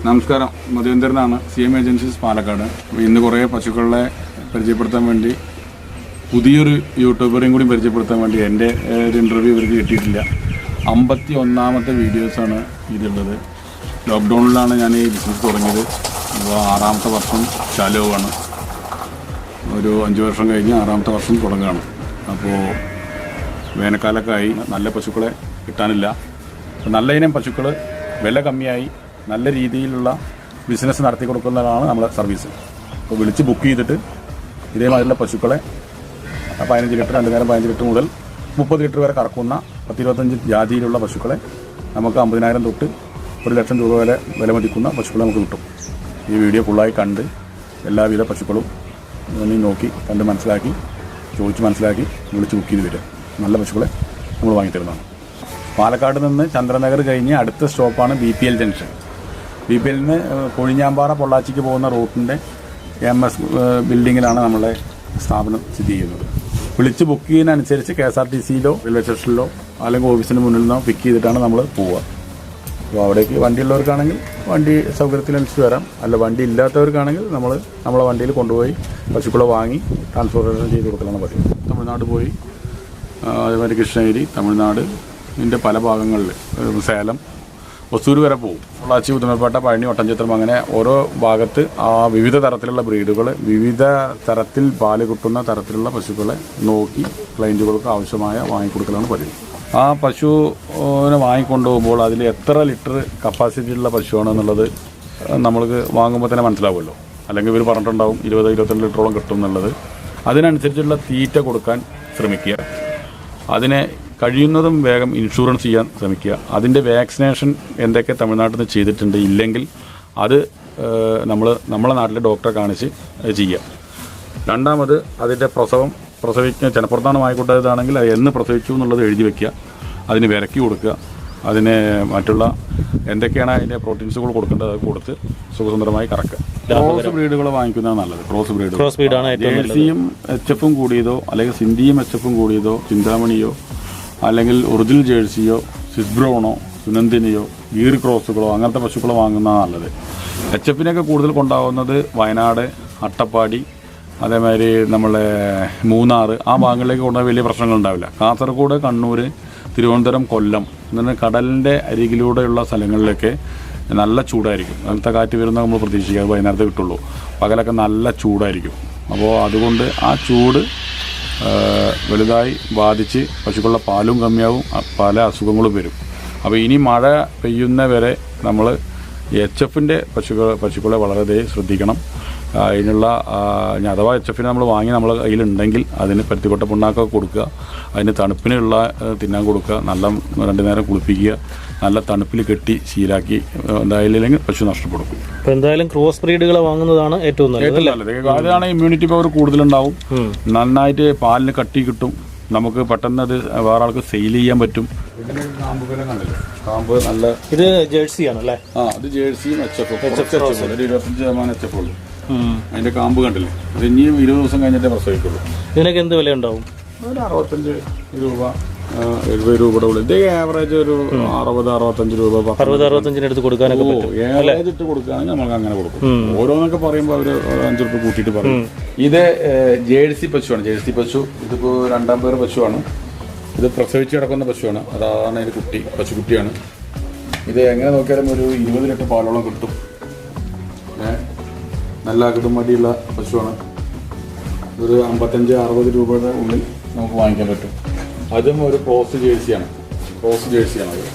നമസ്കാരം, മധുവേന്ദ്രനാണ്, CM agencies Palakkad. ഇന്ന് കുറേ പശുക്കളെ പരിചയപ്പെടുത്താൻ വേണ്ടി പുതിയൊരു യൂട്യൂബറേയും കൂടി പരിചയപ്പെടുത്താൻ വേണ്ടി എൻ്റെ ഒരു ഇൻ്റർവ്യൂ ഇവർക്ക് കിട്ടിയിട്ടില്ല. 51ാമത്തെ വീഡിയോസാണ് ഇതുള്ളത്. ലോക്ക്ഡൗണിലാണ് ഞാൻ ഈ ബിസിനസ് തുടങ്ങിയത്. അപ്പോൾ 6ാമത്തെ വർഷം ചാലുവാണ്. ഒരു 5 വർഷം കഴിഞ്ഞ് 6ാമത്തെ വർഷം തുടങ്ങുകയാണ്. അപ്പോൾ വേനൽക്കാലമൊക്കെ ആയി, നല്ല പശുക്കളെ കിട്ടാനില്ല. നല്ല ഇനം പശുക്കൾ വില കമ്മിയായി നല്ല രീതിയിലുള്ള ബിസിനസ് നടത്തി കൊടുക്കുന്നതാണ് നമ്മുടെ സർവീസ്. അപ്പോൾ വിളിച്ച് ബുക്ക് ചെയ്തിട്ട് ഇതേമാതിരിയുള്ള പശുക്കളെ 15 ലിറ്റർ, 2 നേരം 15 ലിറ്റർ മുതൽ 30 ലിറ്റർ വരെ കറക്കുന്ന 10-25 ജാതിയിലുള്ള പശുക്കളെ നമുക്ക് 50,000 തൊട്ട് 1,00,000 രൂപ വരെ വില മതിക്കുന്ന പശുക്കളെ നമുക്ക് കിട്ടും. ഈ വീഡിയോ ഫുള്ളായി കണ്ട് എല്ലാവിധ പശുക്കളും നോക്കി കണ്ട് മനസ്സിലാക്കി, ചോദിച്ച് മനസ്സിലാക്കി വിളിച്ച് ബുക്ക് ചെയ്ത് വരിക. നല്ല പശുക്കളെ നമ്മൾ വാങ്ങിത്തരുന്നതാണ്. പാലക്കാട് നിന്ന് ചന്ദ്രനഗർ കഴിഞ്ഞ് അടുത്ത സ്റ്റോപ്പാണ് BPL ജംഗ്ഷൻ. BPL നിന്ന് കൊഴിഞ്ഞാമ്പാറ പൊള്ളാച്ചിക്ക് പോകുന്ന റൂട്ടിൻ്റെ MS ബിൽഡിങ്ങിലാണ് നമ്മളെ സ്ഥാപനം സ്ഥിതി ചെയ്യുന്നത്. വിളിച്ച് ബുക്ക് ചെയ്യുന്നതനുസരിച്ച് KSRTCയിലോ റെയിൽവേ സ്റ്റേഷനിലോ അല്ലെങ്കിൽ ഓഫീസിന് മുന്നിൽ നിന്നോ പിക്ക് ചെയ്തിട്ടാണ് നമ്മൾ പോവുക. അപ്പോൾ അവിടേക്ക് വണ്ടി ഉള്ളവർക്കാണെങ്കിൽ വണ്ടി സൗകര്യത്തിനനുസരിച്ച് വരാം. അല്ല, വണ്ടി ഇല്ലാത്തവർക്കാണെങ്കിൽ നമ്മളെ വണ്ടിയിൽ കൊണ്ടുപോയി പശുക്കളെ വാങ്ങി ട്രാൻസ്പോർട്ടേഷൻ ചെയ്ത് കൊടുക്കലാണ് പതിവ്. തമിഴ്നാട് പോയി, അതേമാതിരി കൃഷ്ണഗിരി, തമിഴ്നാട് ഇതിൻ്റെ പല ഭാഗങ്ങളിൽ, സേലം, ഒസൂർ വരെ പോകും. പൊള്ളാച്ചി, ഉദുമൽപേട്ട, പഴനി, ഒട്ടൻചിത്രം, അങ്ങനെ ഓരോ ഭാഗത്ത് ആ വിവിധ തരത്തിലുള്ള ബ്രീഡുകൾ, വിവിധ തരത്തിൽ പാല് കിട്ടുന്ന തരത്തിലുള്ള പശുക്കളെ നോക്കി ക്ലയൻറ്റുകൾക്ക് ആവശ്യമായ വാങ്ങിക്കൊടുക്കലാണ് പതിവ്. ആ പശുവിനെ വാങ്ങിക്കൊണ്ടുപോകുമ്പോൾ അതിൽ എത്ര ലിറ്റർ കപ്പാസിറ്റിയുള്ള പശുവാണെന്നുള്ളത് നമ്മൾക്ക് വാങ്ങുമ്പോൾ തന്നെ മനസ്സിലാവുമല്ലോ. അല്ലെങ്കിൽ ഇവർ പറഞ്ഞിട്ടുണ്ടാവും 20-22 ലിറ്ററോളം കിട്ടും എന്നുള്ളത്. അതിനനുസരിച്ചുള്ള തീറ്റ കൊടുക്കാൻ ശ്രമിക്കുക. അതിനെ കഴിയുന്നതും വേഗം ഇൻഷുറൻസ് ചെയ്യാൻ ശ്രമിക്കുക. അതിൻ്റെ വാക്സിനേഷൻ എന്തൊക്കെ തമിഴ്നാട്ടിൽ നിന്ന് ചെയ്തിട്ടുണ്ട്, ഇല്ലെങ്കിൽ അത് നമ്മളെ നാട്ടിലെ ഡോക്ടറെ കാണിച്ച് ചെയ്യുക. രണ്ടാമത് അതിൻ്റെ പ്രസവിക്കാൻ ചിലപ്പുറത്താണ് വാങ്ങിക്കൊണ്ടതാണെങ്കിൽ അത് എന്ന് പ്രസവിച്ചു എന്നുള്ളത് എഴുതി വയ്ക്കുക. അതിന് വിരക്കി കൊടുക്കുക. അതിന് മറ്റുള്ള എന്തൊക്കെയാണ് അതിൻ്റെ പ്രോട്ടീൻസുകൾ കൊടുക്കേണ്ടത് അത് കൊടുത്ത് സുഖസുന്ദരമായി കറക്കുക. ക്രോസ് ബ്രീഡുകൾ വാങ്ങിക്കുന്നതാണ് നല്ലത്. ക്രോസ് ബ്രീഡാണ് ജേഴ്സിയും HFും കൂടിയതോ, അല്ലെങ്കിൽ സിന്ധിയും HFും കൂടിയതോ, ചിന്താമണിയോ, അല്ലെങ്കിൽ ഒറിജിനൽ ജേഴ്സിയോ, സിസ്ബ്രൗണോ, സുനന്ദിനിയോ, ഗീർ ക്രോസുകളോ അങ്ങനത്തെ പശുക്കളോ വാങ്ങുന്നതാണ് നല്ലത്. HFിനൊക്കെ കൂടുതൽ കൊണ്ടാവുന്നത് വയനാട്, അട്ടപ്പാടി, അതേമാതിരി നമ്മളെ മൂന്നാർ, ആ ഭാഗങ്ങളിലേക്ക് കൊണ്ടുപോയി വലിയ പ്രശ്നങ്ങളുണ്ടാവില്ല. കാസർഗോഡ്, കണ്ണൂർ, തിരുവനന്തപുരം, കൊല്ലം അങ്ങനെ കടലിൻ്റെ അരികിലൂടെയുള്ള സ്ഥലങ്ങളിലൊക്കെ നല്ല ചൂടായിരിക്കും. അങ്ങനത്തെ കാറ്റ് വരുന്നത് നമ്മൾ പ്രതീക്ഷിക്കാതെ വൈകുന്നേരത്തെ കിട്ടുള്ളൂ. പകലൊക്കെ നല്ല ചൂടായിരിക്കും. അപ്പോൾ അതുകൊണ്ട് ആ ചൂട് വലുതായി ബാധിച്ച് പശുക്കളുടെ പാലും കമ്മിയാവും, പല അസുഖങ്ങളും വരും. അപ്പോൾ ഇനി മഴ പെയ്യുന്നവരെ നമ്മൾ HFിൻ്റെ പശുക്കളെ വളരെ ശ്രദ്ധിക്കണം. അതിനുള്ള അഥവാ HFിനെ നമ്മൾ വാങ്ങി നമ്മൾ കയ്യിലുണ്ടെങ്കിൽ അതിന് പരുത്തിക്കൊട്ട പുണ്ണാക്കൊക്കെ കൊടുക്കുക. അതിന് തണുപ്പിനുള്ള തിന്നാൻ കൊടുക്കുക. നല്ല 2 നേരം കുളിപ്പിക്കുക. നല്ല തണുപ്പിൽ കെട്ടി ശീലാക്കി എന്തായാലും പശു നഷ്ടപ്പെടും. എന്തായാലും ക്രോസ് ബ്രീഡുകളെ വാങ്ങുന്നതാണ് ഏറ്റവും നല്ലത്. അതാണ് ഇമ്മ്യൂണിറ്റി പവർ കൂടുതലുണ്ടാവും. നന്നായിട്ട് പാലിന് കട്ടി കിട്ടും. നമുക്ക് പെട്ടെന്ന് അത് വേറെ ആൾക്ക് സെയിൽ ചെയ്യാൻ പറ്റും. കാമ്പ് നല്ല ഇത് ജേഴ്സിയാണല്ലേ? ഇത് ജേഴ്സിയും HFും. 25% HF ഉള്ളൂ. അതിന്റെ കാമ്പ് കണ്ടില്ലേ? അത് ഇനിയും 20 ദിവസം കഴിഞ്ഞിട്ടേ പ്രസവിക്കുള്ളൂ. ഇതിനൊക്കെ എന്ത് വില ഉണ്ടാവും? ഒരു 65 രൂപ, 70 രൂപയുടെ ഉള്ളിൽ. ഇത് ആവറേജ് ഒരു 60-65 രൂപ. 60-65 എടുത്ത് കൊടുക്കാനൊക്കെ ആവറേജ് ഇട്ട് കൊടുക്കുകയാണെങ്കിൽ നമുക്ക് അങ്ങനെ കൊടുക്കും. ഓരോന്നൊക്കെ പറയുമ്പോൾ അവർ 5 രൂപ കൂട്ടിയിട്ട് പറയും. ഇത് ജേഴ്സി പശുവാണ്. ജേഴ്സി പശു ഇതിപ്പോ 2ാം പേര് പശുവാണ്. ഇത് പ്രസവിച്ച് കിടക്കുന്ന പശുവാണ്. അതാണ് ഇത് പശുക്കുട്ടിയാണ്. ഇത് എങ്ങനെ നോക്കിയാലും ഒരു 20 ലിറ്റർ പാലോളം കിട്ടും. നല്ല അകതുമടിയുള്ള പശുവാണ്. ഒരു 55-60 രൂപയുടെ ഉള്ളിൽ നമുക്ക് വാങ്ങിക്കാൻ പറ്റും. അതും ഒരു ക്രോസ് ജേഴ്സിയാണ്. അത്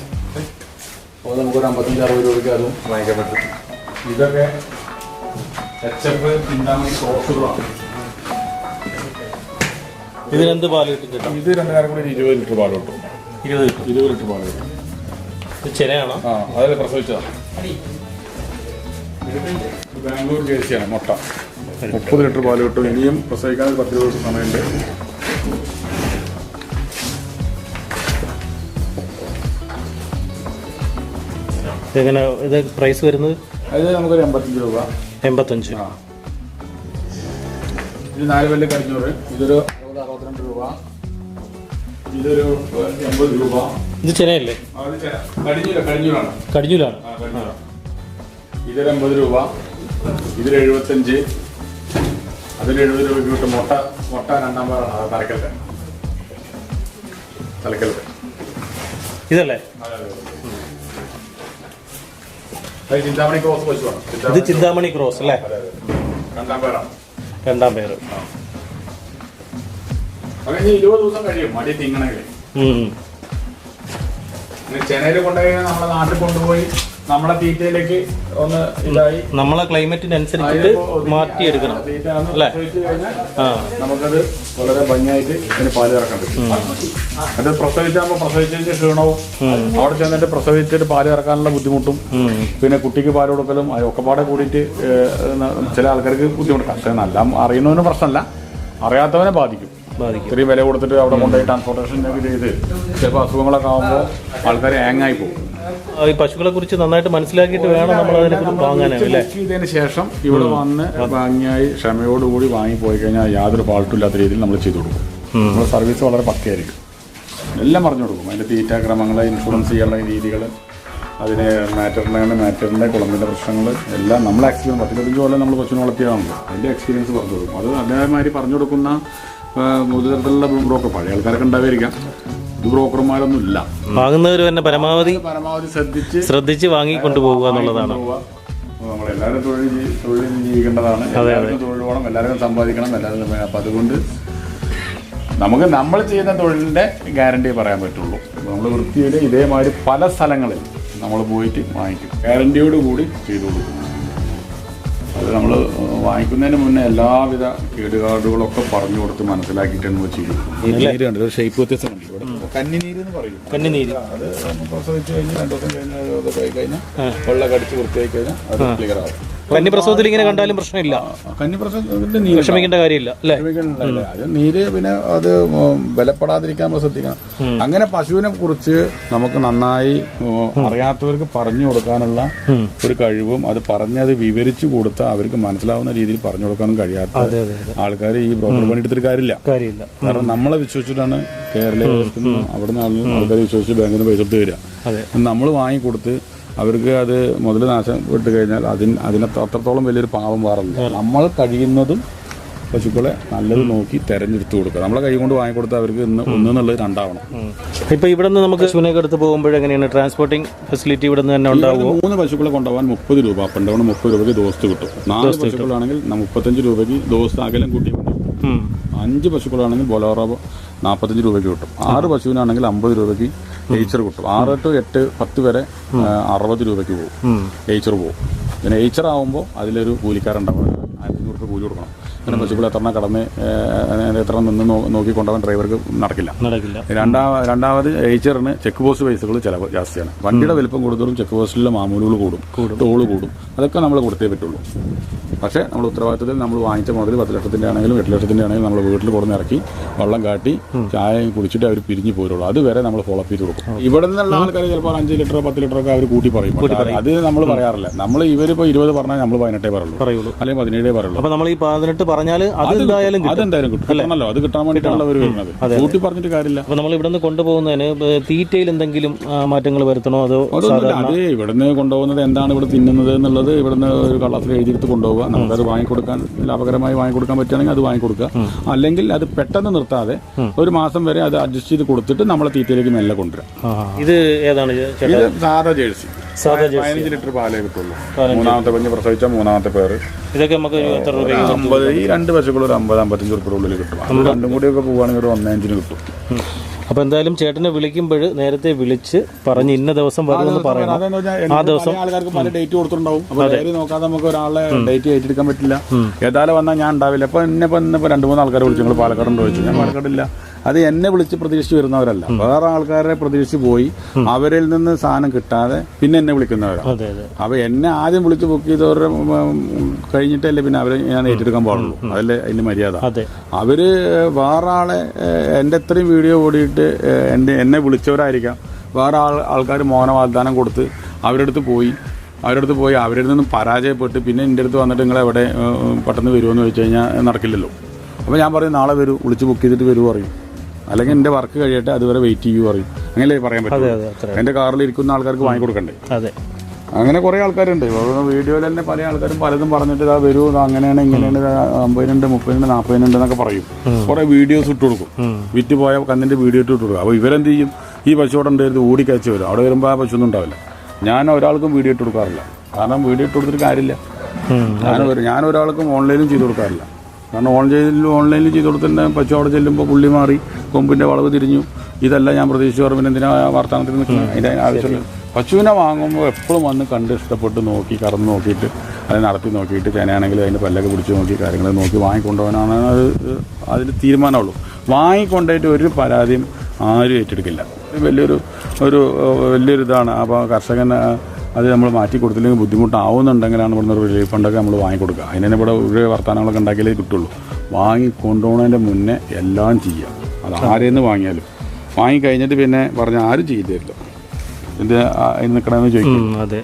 അപ്പോൾ നമുക്കൊരു 55-60 രൂപയ്ക്ക് അതും വാങ്ങിക്കാൻ പറ്റും. ഇതൊക്കെ HF ചിന്താമണി ക്രോസുകളാണ്. ഇതിനെന്ത് പാല് കിട്ടും? ഇത് 2 നേരം കൂടി 20 ലിറ്റർ പാൽ കിട്ടും. 20 ലിറ്റർ പാൽ കിട്ടും. ഇത് ചെനയാണോ? അതായത് പ്രസവിച്ചതാണ്. ബാംഗ്ലൂർ ജേഴ്സിയാണ്. മുട്ട 30 ലിറ്റർ പാല് കിട്ടും. ഇനിയും പ്രസവിക്കാൻ 10 ദിവസം സമയമുണ്ട്. എങ്ങനെ ഇത് പ്രൈസ് വരുന്നത്? അത് നമുക്കൊരു 85 രൂപ. 85. ഇത് 4 പല്ല് കരിഞ്ഞൂറ്. ഇതൊരു 62 രൂപ. ഇതൊരു 80 രൂപ. ഇത് ചെനയല്ലേ? കടിഞ്ഞൂലാണ്. കടിഞ്ഞൂലാണ്. ഇതിൽ 50 രൂപ, ഇതിൽ 75, അതിൽ 70 രൂപയ്ക്ക് കിട്ടും. മുട്ട രണ്ടാം പേരാണ് തലക്കലത്തെ. ഇതല്ലേ ചിന്താമണി ക്രോസ് പശുവാണ്. ഇത് ചിന്താമണി ക്രോസ് അല്ലേ? രണ്ടാം പേര്. അങ്ങനെ 20 ദിവസം കഴിയും മടി തിങ്ങണമെങ്കിൽ. ചെന്നൈയിൽ കൊണ്ടുപോയി നമ്മുടെ നാട്ടിൽ കൊണ്ടുപോയി നമ്മളെ തീറ്റയിലേക്ക് ഒന്ന് ഇതായി നമ്മളെ ക്ലൈമറ്റിനനുസരിച്ചിട്ട് മാറ്റിയെടുക്കണം അല്ലേ? നമുക്കത് വളരെ ഭംഗിയായിട്ട് ഇതിന് പാല് ഇറക്കാൻ പറ്റും. അത് പ്രസവിച്ചാകുമ്പോൾ പ്രസവിച്ചതിന്റെ ക്ഷീണവും അവിടെ ചെന്നിട്ട് പ്രസവിച്ചിട്ട് പാല് ഇറക്കാനുള്ള ബുദ്ധിമുട്ടും പിന്നെ കുട്ടിക്ക് പാല് കൊടുക്കലും ഒക്കെപ്പാടെ കൂടിയിട്ട് ചില ആൾക്കാർക്ക് ബുദ്ധിമുട്ട്. പക്ഷേ നല്ല അറിയുന്നവന് പ്രശ്നമല്ല, അറിയാത്തവനെ ബാധിക്കും. ഇത്രയും വില കൊടുത്തിട്ട് അവിടെ കൊണ്ടുപോയി ട്രാൻസ്പോർട്ടേഷൻ ചെയ്ത് ചിലപ്പോൾ അസുഖങ്ങളൊക്കെ ആകുമ്പോൾ ആൾക്കാർ ഹാങ്ങായി പോകും. ഈ പശുക്കളെ കുറിച്ച് നന്നായിട്ട് മനസ്സിലാക്കിയിട്ട് വേണം നമ്മൾ അതിനെ വാങ്ങാനല്ലേ? ഇതിന് ശേഷം ഇവിടെ വന്ന് ഭംഗിയായി ക്ഷമയോടുകൂടി വാങ്ങിപ്പോയി കഴിഞ്ഞാൽ യാതൊരു ഫാൾട്ടും ഇല്ലാത്ത രീതിയിൽ നമ്മൾ ചെയ്തു കൊടുക്കും. നമ്മുടെ സർവീസ് വളരെ പക്കയായിരിക്കും. എല്ലാം പറഞ്ഞു കൊടുക്കും. അതിൻ്റെ തീറ്റാക്രമങ്ങൾ, ഇൻഷുറൻസ് ചെയ്യാനുള്ള രീതികൾ, അതിന് മാറ്ററിൻ്റെ കുളമ്പിൻ്റെ പ്രശ്നങ്ങൾ എല്ലാം നമ്മളെ എക്സ്പീരിയൻസ് 10-15 കൊല്ലം നമ്മൾ പശുവിനെ വളർത്തിയതാണല്ലോ, അതിൻ്റെ എക്സ്പീരിയൻസ് പറഞ്ഞു കൊടുക്കും. അത് അതേമാതിരി പറഞ്ഞു കൊടുക്കുന്ന പൊതുതരത്തിലുള്ള ബ്രോക്കർ പഴയ ആൾക്കാരൊക്കെ ഉണ്ടായിരിക്കാം. ഇത് ബ്രോക്കർമാരൊന്നും ഇല്ല. വാങ്ങുന്നവർ തന്നെ പരമാവധി ശ്രദ്ധിച്ച് വാങ്ങിക്കൊണ്ടുപോകുക എന്നുള്ളതാണ്. നമ്മളെല്ലാവരും തൊഴിൽ ജീവിക്കേണ്ടതാണ്. എല്ലാവർക്കും തൊഴിൽ വേണം, എല്ലാവർക്കും സമ്പാദിക്കണം, എല്ലാവരും. അപ്പം അതുകൊണ്ട് നമുക്ക് നമ്മൾ ചെയ്യുന്ന തൊഴിലിൻ്റെ ഗ്യാരണ്ടി പറയാൻ പറ്റുള്ളൂ. നമ്മൾ വൃത്തിയിൽ ഇതേമാതിരി പല സ്ഥലങ്ങളിൽ നമ്മൾ പോയിട്ട് വാങ്ങിക്കും. ഗ്യാരണ്ടിയോട് കൂടി ചെയ്തു കൊടുക്കും. അത് നമ്മൾ വാങ്ങിക്കുന്നതിന് മുന്നേ എല്ലാവിധ കേടുപാടുകളൊക്കെ പറഞ്ഞു കൊടുത്ത് മനസ്സിലാക്കിയിട്ടാണ് ചെയ്യും. നീര് കണ്ടത് ഒരു ഷേപ്പ് വ്യത്യാസം കണ്ടു. ഇവിടെ കന്നിനീര് എന്ന് പറയും. കന്നിനീര് അത് പ്രസവിച്ച് കഴിഞ്ഞ് 2 ദിവസം കഴിഞ്ഞാൽ വെള്ളം കടിച്ച് വൃത്തിയായി കഴിഞ്ഞാൽ അത് ക്ലിയർ ആവും. കന്നിപ്രസവത്തിൽ ഇങ്ങനെ കണ്ടാലും പ്രശ്നമില്ല. കന്നിപ്രസവത്തിന്റെ നീര് വിഷമിക്കേണ്ട കാര്യമില്ല അല്ലേ? അത് നീര് പിന്നെ അത് ബലപ്പെടാതിരിക്കാൻ നമ്മൾ ശ്രദ്ധിക്കണം. അങ്ങനെ പശുവിനെ കുറിച്ച് നമുക്ക് നന്നായി അറിയാത്തവർക്ക് പറഞ്ഞു കൊടുക്കാനുള്ള ഒരു കഴിവും അത് പറഞ്ഞത് വിവരിച്ചു കൊടുത്താൽ അവർക്ക് മനസ്സിലാവുന്ന രീതിയിൽ പറഞ്ഞു കൊടുക്കാനും കഴിയാത്ത ആൾക്കാർ ഈ ബ്രോക്കർ പണി എടുത്തിട്ട് കാര്യമില്ല. കാരണം നമ്മളെ വിശ്വസിച്ചിട്ടാണ് കേരളത്തിൽ അവിടുന്ന് ആൾക്കാരെ വിശ്വസിച്ച് ബാങ്കിൽ നിന്ന് പൈസ എടുത്ത് വരിക. നമ്മൾ വാങ്ങിക്കൊടുത്ത് അവർക്ക് അത് മുതൽ നാശം വിട്ട് കഴിഞ്ഞാൽ അതിനെ അത്രത്തോളം വലിയൊരു പാവം വേറില്ല. നമ്മൾ കഴിയുന്നതും പശുക്കളെ നല്ലത് നോക്കി തെരഞ്ഞെടുത്ത് കൊടുക്കുക. നമ്മളെ കൈ കൊണ്ട് വാങ്ങിക്കൊടുത്താൽ അവർക്ക് ഒന്നുള്ളത് 2 ആവണം. ഇപ്പൊ ഇവിടെ നിന്ന് നമുക്ക് പശുവിനൊക്കെ എടുത്ത് പോകുമ്പോഴെങ്ങനെയാണ് ട്രാൻസ്പോർട്ടിംഗ് ഫെസിലിറ്റി ഇവിടെ നിന്ന് തന്നെ ഉണ്ടാവും? 3 പശുക്കളെ കൊണ്ടുപോകാൻ 30 രൂപ, അപ്പ് ആൻഡ് ഡൗൺ 30 രൂപയ്ക്ക് ദോസ്ത് കിട്ടും. 4 പശുക്കളാണെങ്കിൽ 35 രൂപയ്ക്ക് ദോസ്ത് അകലം കൂട്ടി കൊണ്ടുപോകും. 5 പശുക്കളാണെങ്കിൽ ബൊലോറോ 45 രൂപയ്ക്ക് കിട്ടും. 6 പശുവിനാണെങ്കിൽ 50 രൂപയ്ക്ക് എയ്ച്ചർ കിട്ടും. 6 to 8, 10 വരെ 60 രൂപയ്ക്ക് പോകും. എയ്ച്ചർ പോകും. പിന്നെ എയ്ച്ചർ ആകുമ്പോൾ അതിലൊരു കൂലിക്കാരുണ്ടാവും. 500 രൂപ കൂലി കൊടുക്കണം. പിന്നെ പശുക്കൾ എത്ര നിന്ന് നോക്കിക്കൊണ്ടുപോകാൻ ഡ്രൈവർക്ക് നടക്കില്ല. രണ്ടാമത് എയ്ച്ചറിന് ചെക്ക് പോസ്റ്റ് പൈസകൾ ചിലവ് ജാസ്തിയാണ്. വണ്ടിയുടെ വലിപ്പം കൂടുതലും ചെക്ക് പോസ്റ്റിലെ മാമൂലുകൾ കൂടും, ടോള് കൂടും. അതൊക്കെ നമ്മൾ കൊടുത്തേ പറ്റുള്ളൂ. പക്ഷേ നമ്മൾ ഉത്തരവാദിത്തത്തിൽ നമ്മൾ വാങ്ങിച്ച മുതൽ 10 ലക്ഷത്തിൻ്റെ ആണെങ്കിലും 8 ലക്ഷത്തിൻ്റെ ആണെങ്കിലും നമ്മൾ വീട്ടിൽ കൊടുന്ന് ഇറക്കി വെള്ളം കാട്ടി ചായ കുടിച്ചിട്ട് അവർ പിരിഞ്ഞു പോരുള്ളൂ. അതുവരെ നമ്മൾ ഫോളോ അപ്പ് ചെയ്ത് കൊടുക്കും. ഇവിടെ നിന്നുള്ള ആൾക്കാർ ചിലപ്പോൾ 5 ലിറ്ററോ 10 ലിറ്ററൊക്കെ അവർ കൂട്ടി പറയും. അത് നമ്മൾ പറയാറില്ല. നമ്മൾ ഇവരിപ്പോൾ 20 പറഞ്ഞാൽ നമ്മൾ 18 പറയുള്ളൂ, അല്ലെങ്കിൽ 17 പറയുള്ളൂ. അപ്പോൾ നമ്മൾ ഈ 18 പറഞ്ഞാൽ അതെന്തായാലും കിട്ടണമല്ലോ. അത് കിട്ടാൻ വേണ്ടിയിട്ടാണ് അവർ വരുന്നത്. കൂട്ടി പറഞ്ഞിട്ട് കാര്യമില്ല. അപ്പോൾ നമ്മൾ ഇവിടെ നിന്ന് കൊണ്ടുപോകുന്നതിന് തീറ്റയിൽ എന്തെങ്കിലും മാറ്റങ്ങൾ വരുത്തണോ? അതോ അത് ഇവിടുന്ന് കൊണ്ടുപോകുന്നത് എന്താണ് ഇവിടെ തിന്നുന്നത് എന്നുള്ളത് ഇവിടുന്ന് ഒരു കള്ളത്തിൽ എഴുതിയെടുത്ത് കൊണ്ടുപോകുക. നമുക്കത് വാങ്ങിക്കൊടുക്കാൻ ലാഭകരമായി വാങ്ങിക്കൊടുക്കാൻ പറ്റുകയാണെങ്കിൽ അത് വാങ്ങിക്കൊടുക്കുക. അല്ലെങ്കിൽ അത് പെട്ടെന്ന് നിർത്താതെ ഒരു മാസം വരെ അത് അഡ്ജസ്റ്റ് ചെയ്ത് കൊടുത്തിട്ട് നമ്മളെ തീറ്റയിലേക്ക് മെല്ലെ കൊണ്ടുവരാം. ഇത് ഏതാണ്? ഇത് സാധാ ജേഴ്സി. 15 ലിറ്റർ പാലേ കിട്ടുള്ളൂ. 3ാമത്തെ കുഞ്ഞ് പ്രസവിച്ച 3ാമത്തെ പേര്. ഇതൊക്കെ നമുക്ക് എത്ര രൂപ? 50. ഈ 2 പശുക്കൾ ഒരു 50-55 രൂപയുടെ ഉള്ളിൽ കിട്ടും. അത് രണ്ടും കൂടിയൊക്കെ പോവുകയാണെങ്കിൽ ഒരു 1.5 കിട്ടും. അപ്പോൾ എന്തായാലും ചേട്ടനെ വിളിക്കുമ്പോൾ നേരത്തെ വിളിച്ച് പറഞ്ഞ് ഇന്ന ദിവസം വരുമെന്ന് പറയണം. ആ ദിവസം ആൾക്കാർക്ക് പല ഡേറ്റ് കൊടുത്തിട്ടുണ്ടാവും. അപ്പോൾ ഡയറി നോക്കാതെ നമുക്ക് ഒരാളെ ഡേറ്റ് ഏറ്റെടുക്കാൻ പറ്റില്ല. ഏതായാലും വന്നാൽ ഞാൻ ഉണ്ടാവില്ല. അപ്പോൾ ഇന്നിപ്പോൾ 2-3 ആൾക്കാരെ വിളിച്ചു. നിങ്ങൾ പാലക്കാടുണ്ടോ ചോദിച്ചു. ഞാൻ പാലക്കാടില്ല. അത് എന്നെ വിളിച്ച് പ്രതീക്ഷിച്ച് വരുന്നവരല്ല, വേറെ ആൾക്കാരെ പ്രതീക്ഷിച്ച് പോയി അവരിൽ നിന്ന് സാധനം കിട്ടാതെ പിന്നെ എന്നെ വിളിക്കുന്നവരാണ്. അപ്പോൾ എന്നെ ആദ്യം വിളിച്ച് ബുക്ക് ചെയ്തവരുടെ കഴിഞ്ഞിട്ടല്ലേ പിന്നെ അവരെ ഞാൻ ഏറ്റെടുക്കാൻ പാടുള്ളൂ. അതല്ലേ അതിൻ്റെ മര്യാദ. അവർ വേറെ ആളെ എൻ്റെ ഇത്രയും വീഡിയോ ഓടിയിട്ട് എന്നെ വിളിച്ചവരായിരിക്കാം. വേറെ ആൾക്കാർ മോഹന വാഗ്ദാനം കൊടുത്ത് അവരുടെ അടുത്ത് പോയി അവരിൽ നിന്നും പരാജയപ്പെട്ട് പിന്നെ എൻ്റെ അടുത്ത് വന്നിട്ട് നിങ്ങൾ എവിടെ പെട്ടെന്ന് വരുമോ ചോദിച്ചു കഴിഞ്ഞാൽ നടക്കില്ലല്ലോ. അപ്പോൾ ഞാൻ പറയും നാളെ വരൂ, വിളിച്ച് ബുക്ക് ചെയ്തിട്ട് വരൂ പറയും. അല്ലെങ്കിൽ എൻ്റെ വർക്ക് കഴിയട്ടെ അതുവരെ വെയിറ്റ് ചെയ്യൂ പറയും. അങ്ങനെയല്ലേ പറയാൻ പറ്റും. എൻ്റെ കാറിൽ ഇരിക്കുന്ന ആൾക്കാർക്ക് വാങ്ങിക്കൊടുക്കണ്ടേ. അങ്ങനെ കുറേ ആൾക്കാരുണ്ട്. വീഡിയോയിൽ തന്നെ പല ആൾക്കാരും പലതും പറഞ്ഞിട്ട് ഇതാ വരൂ, അങ്ങനെയാണ് ഇങ്ങനെയാണ്, 50-നുണ്ട് 30-നുണ്ട് 40-നുണ്ട് എന്നൊക്കെ പറയും. കുറേ വീഡിയോസ് ഇട്ട് കൊടുക്കും, വിറ്റ് പോയ കന്നിൻ്റെ വീഡിയോ ഇട്ട് കൊടുക്കും. അപ്പോൾ ഇവരെന്ത് ചെയ്യും, ഈ പശു അവിടെ ഉണ്ടായിരുന്നു ഓടിക്കയച്ച് വരും. അവിടെ വരുമ്പോൾ ആ പശു ഒന്നും ഉണ്ടാവില്ല. ഞാൻ ഒരാൾക്കും വീഡിയോ ഇട്ട് കൊടുക്കാറില്ല, കാരണം വീഡിയോ ഇട്ട് കൊടുത്തിട്ട് കാര്യമില്ല. ഞാൻ ഒരാൾക്കും ഓൺലൈനും ചെയ്ത് കൊടുക്കാറില്ല, കാരണം ഓൺലൈനിൽ ചെയ്ത് കൊടുത്തിട്ട് പശു അവിടെ ചെല്ലുമ്പോൾ പുള്ളി മാറി കൊമ്പിൻ്റെ വളവ് തിരിഞ്ഞു, ഇതല്ല ഞാൻ പ്രതീക്ഷിച്ചു പറഞ്ഞു. എന്തിനാ വാർത്താനത്തിൽ നിൽക്കുന്നത്? അതിൻ്റെ ആവശ്യമില്ല. പശുവിനെ വാങ്ങുമ്പോൾ എപ്പോഴും വന്ന് കണ്ട് ഇഷ്ടപ്പെട്ട് നോക്കി കറന്ന് നോക്കിയിട്ട് അത് നടത്തി നോക്കിയിട്ട് ചേനയാണെങ്കിൽ അതിൻ്റെ പല്ലൊക്കെ പിടിച്ച് നോക്കി കാര്യങ്ങൾ നോക്കി വാങ്ങിക്കൊണ്ടുപോകാനാണ് അതിന് തീരുമാനമുള്ളൂ. വാങ്ങിക്കൊണ്ടുപോയിട്ട് ഒരു പരാതിയും ആരും ഏറ്റെടുക്കില്ല. വലിയൊരു ഇതാണ്. അപ്പോൾ കർഷകൻ അത് നമ്മൾ മാറ്റി കൊടുത്തില്ലെങ്കിൽ ബുദ്ധിമുട്ടാവുന്നുണ്ടെങ്കിലാണ് ഇവിടുന്ന് ഒരു റിലീഫ് ഫണ്ടൊക്കെ നമ്മൾ വാങ്ങിക്കൊടുക്കുക. അതിനെ ഇവിടെ ഒരു വർത്തമാനങ്ങളൊക്കെ ഉണ്ടാക്കിയാലേ കിട്ടുള്ളൂ. വാങ്ങിക്കൊണ്ടുപോകുന്നതിൻ്റെ മുന്നേ എല്ലാം ചെയ്യുക. അത് ആരെന്ന് വാങ്ങിയാലും വാങ്ങിക്കഴിഞ്ഞിട്ട് പിന്നെ പറഞ്ഞാൽ ആരും ചെയ്തു തരില്ല. ഇത് നിൽക്കണമെന്ന് ചോദിക്കും. അതെ.